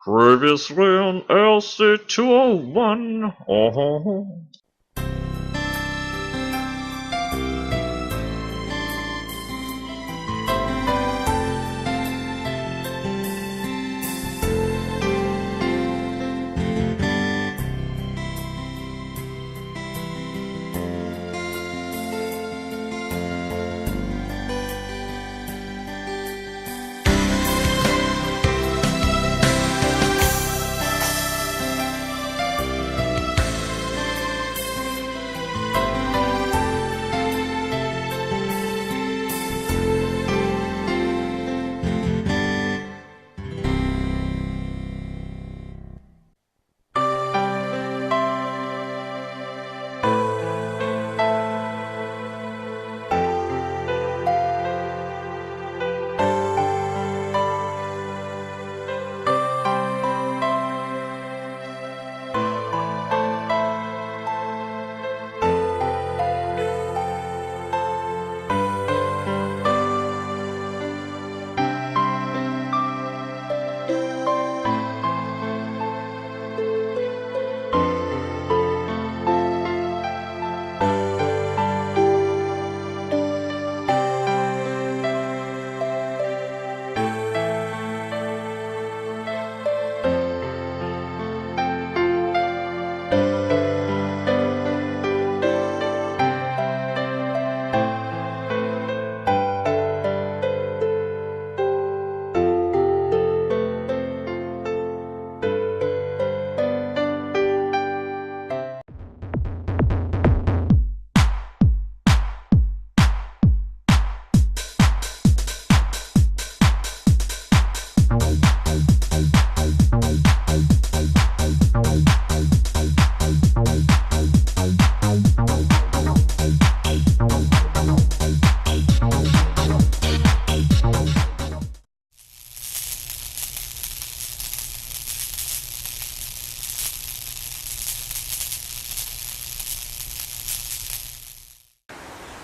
Previously on ALC201. Oh.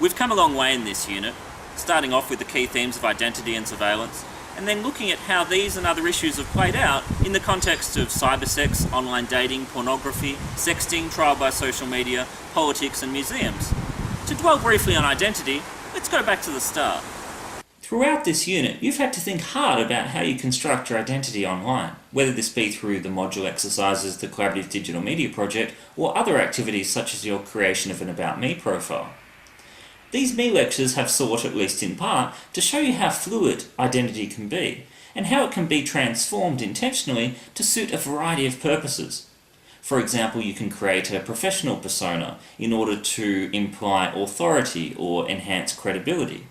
We've come a long way in this unit, starting off with the key themes of identity and surveillance, and then looking at how these and other issues have played out in the context of cybersex, online dating, pornography, sexting, trial by social media, politics and museums. To dwell briefly on identity, let's go back to the start. Throughout this unit, you've had to think hard about how you construct your identity online, whether this be through the module exercises, the Collaborative Digital Media Project, or other activities such as your creation of an About Me profile. These meLectures have sought, at least in part, to show you how fluid identity can be, and how it can be transformed intentionally to suit a variety of purposes. For example, you can create a professional persona in order to imply authority or enhance credibility.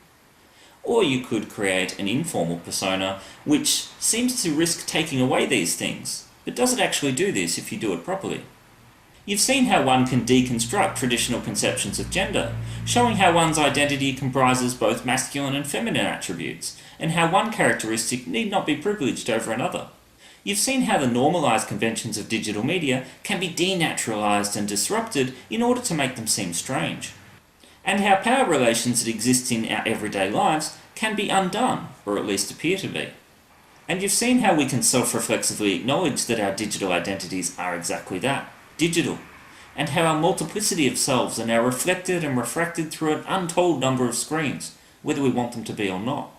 Or you could create an informal persona which seems to risk taking away these things, but does it actually do this if you do it properly? You've seen how one can deconstruct traditional conceptions of gender, showing how one's identity comprises both masculine and feminine attributes, and how one characteristic need not be privileged over another. You've seen how the normalized conventions of digital media can be denaturalized and disrupted in order to make them seem strange, and how power relations that exist in our everyday lives can be undone, or at least appear to be. And you've seen how we can self-reflexively acknowledge that our digital identities are exactly that, digital, and how our multiplicity of selves are now reflected and refracted through an untold number of screens, whether we want them to be or not.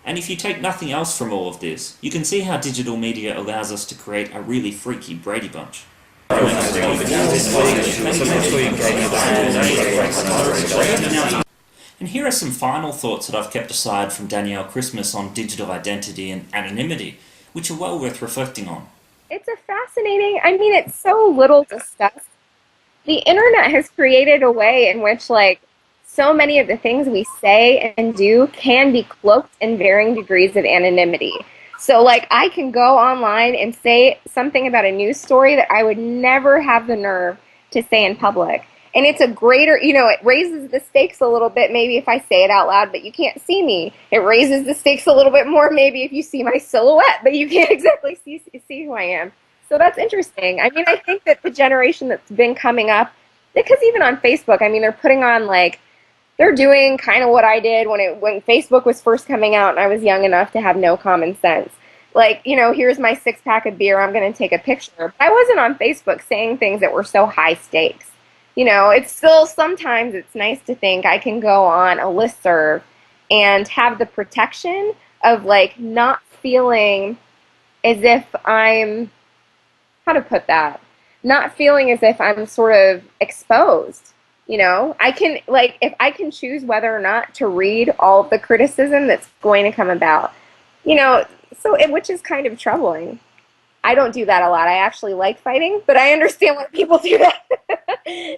And if you take nothing else from all of this, you can see how digital media allows us to create a really freaky Brady Bunch. And here are some final thoughts that I've kept aside from Danielle Christmas on digital identity and anonymity, which are well worth reflecting on. It's it's so little discussed. The internet has created a way in which, so many of the things we say and do can be cloaked in varying degrees of anonymity. So, I can go online and say something about a news story that I would never have the nerve to say in public. And it's a greater, it raises the stakes a little bit maybe if I say it out loud, but you can't see me. It raises the stakes a little bit more maybe if you see my silhouette, but you can't exactly see who I am. So that's interesting. I think that the generation that's been coming up, because even on Facebook, they're putting on they're doing kind of what I did when Facebook was first coming out and I was young enough to have no common sense. like, here's my 6-pack of beer, I'm going to take a picture. But I wasn't on Facebook saying things that were so high stakes. It's still, sometimes it's nice to think I can go on a listserv and have the protection of like not feeling as if I'm, how to put that, not feeling as if I'm sort of exposed. I can, like, if I can choose whether or not to read all of the criticism that's going to come about, which is kind of troubling. I don't do that a lot. I actually like fighting, but I understand why people do that.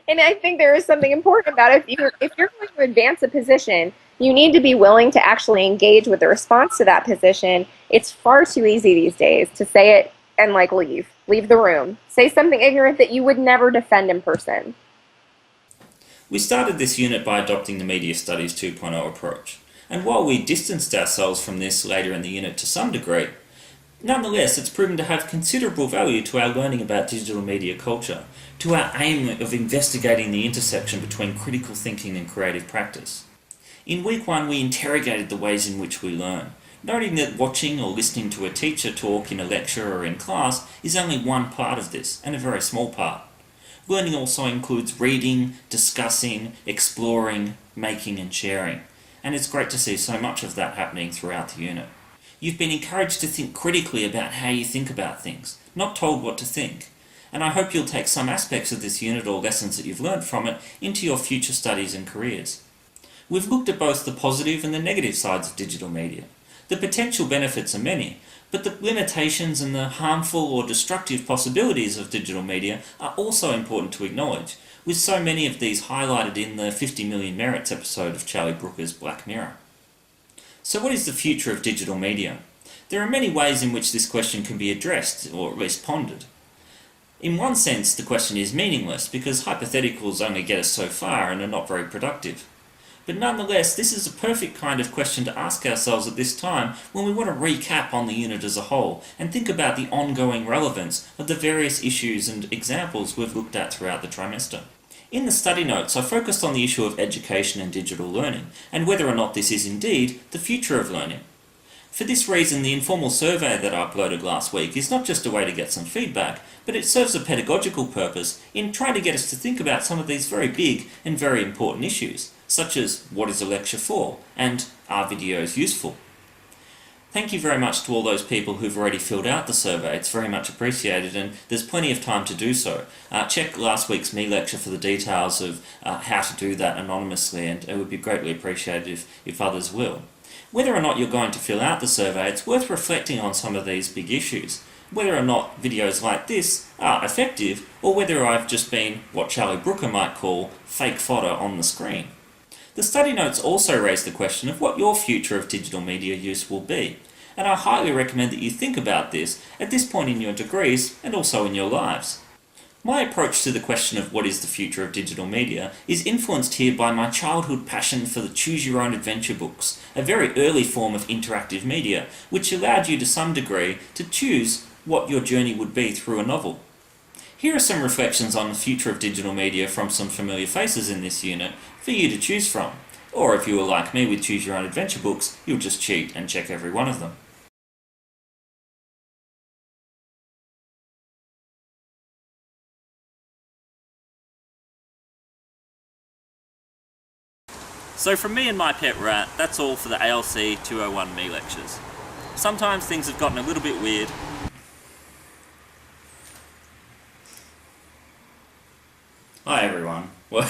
And I think there is something important about it. If you're going to advance a position, you need to be willing to actually engage with the response to that position. It's far too easy these days to say it and like leave the room. Say something ignorant that you would never defend in person. We started this unit by adopting the Media Studies 2.0 approach, and while we distanced ourselves from this later in the unit to some degree, nonetheless it's proven to have considerable value to our learning about digital media culture, to our aim of investigating the intersection between critical thinking and creative practice. In week 1 we interrogated the ways in which we learn, noting that watching or listening to a teacher talk in a lecture or in class is only one part of this, and a very small part. Learning also includes reading, discussing, exploring, making and sharing, and it's great to see so much of that happening throughout the unit. You've been encouraged to think critically about how you think about things, not told what to think, and I hope you'll take some aspects of this unit or lessons that you've learned from it into your future studies and careers. We've looked at both the positive and the negative sides of digital media. The potential benefits are many, but the limitations and the harmful or destructive possibilities of digital media are also important to acknowledge, with so many of these highlighted in the 50 Million Merits episode of Charlie Brooker's Black Mirror. So what is the future of digital media? There are many ways in which this question can be addressed, or at least pondered. In one sense, the question is meaningless, because hypotheticals only get us so far and are not very productive. But nonetheless, this is a perfect kind of question to ask ourselves at this time when we want to recap on the unit as a whole and think about the ongoing relevance of the various issues and examples we've looked at throughout the trimester. In the study notes, I focused on the issue of education and digital learning, and whether or not this is indeed the future of learning. For this reason, the informal survey that I uploaded last week is not just a way to get some feedback, but it serves a pedagogical purpose in trying to get us to think about some of these very big and very important issues, such as what is a lecture for, and are videos useful? Thank you very much to all those people who've already filled out the survey. It's very much appreciated, and there's plenty of time to do so. Check last week's meLecture for the details of how to do that anonymously, and it would be greatly appreciated if others will. Whether or not you're going to fill out the survey, it's worth reflecting on some of these big issues. Whether or not videos like this are effective, or whether I've just been what Charlie Brooker might call fake fodder on the screen. The study notes also raise the question of what your future of digital media use will be, and I highly recommend that you think about this at this point in your degrees and also in your lives. My approach to the question of what is the future of digital media is influenced here by my childhood passion for the choose-your-own-adventure books, a very early form of interactive media, which allowed you to some degree to choose what your journey would be through a novel. Here are some reflections on the future of digital media from some familiar faces in this unit for you to choose from. Or if you were like me with choose-your-own-adventure books, you'll just cheat and check every one of them. So from me and my pet rat, that's all for the ALC201 meLectures. Sometimes things have gotten a little bit weird. Hi everyone. What?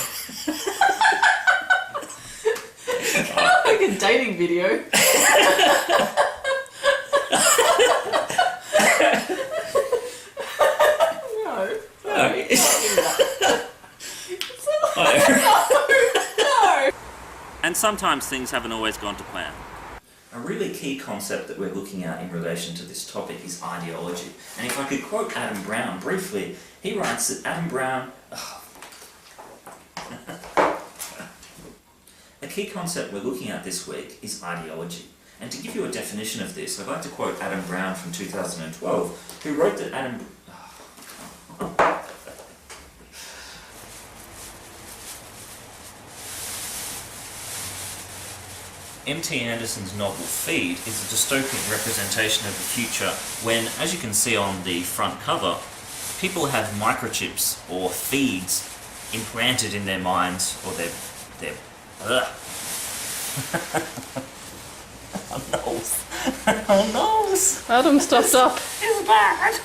Like a dating video. No. And sometimes things haven't always gone to plan. A really key concept that we're looking at in relation to this topic is ideology. And if I could quote Adam Brown briefly, he writes that Adam Brown... A key concept we're looking at this week is ideology. And to give you a definition of this, I'd like to quote Adam Brown from 2012, who wrote that M.T. Anderson's novel Feed is a dystopian representation of the future when, as you can see on the front cover, people have microchips or feeds implanted in their minds or their oh nose. Oh nose. Adam, stop. It's bad.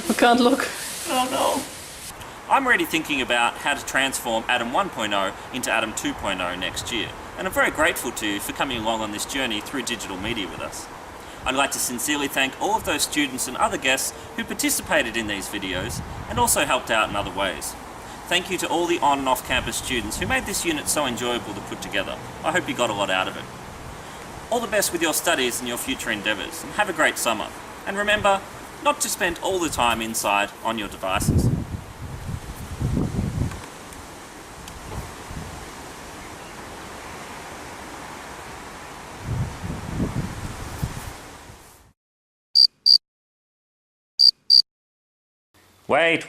I can't look. Oh no. I'm already thinking about how to transform Adam 1.0 into Adam 2.0 next year, and I'm very grateful to you for coming along on this journey through digital media with us. I'd like to sincerely thank all of those students and other guests who participated in these videos and also helped out in other ways. Thank you to all the on and off campus students who made this unit so enjoyable to put together. I hope you got a lot out of it. All the best with your studies and your future endeavours, and have a great summer. And remember, not to spend all the time inside on your devices. Wait.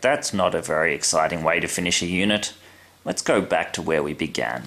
That's not a very exciting way to finish a unit. Let's go back to where we began.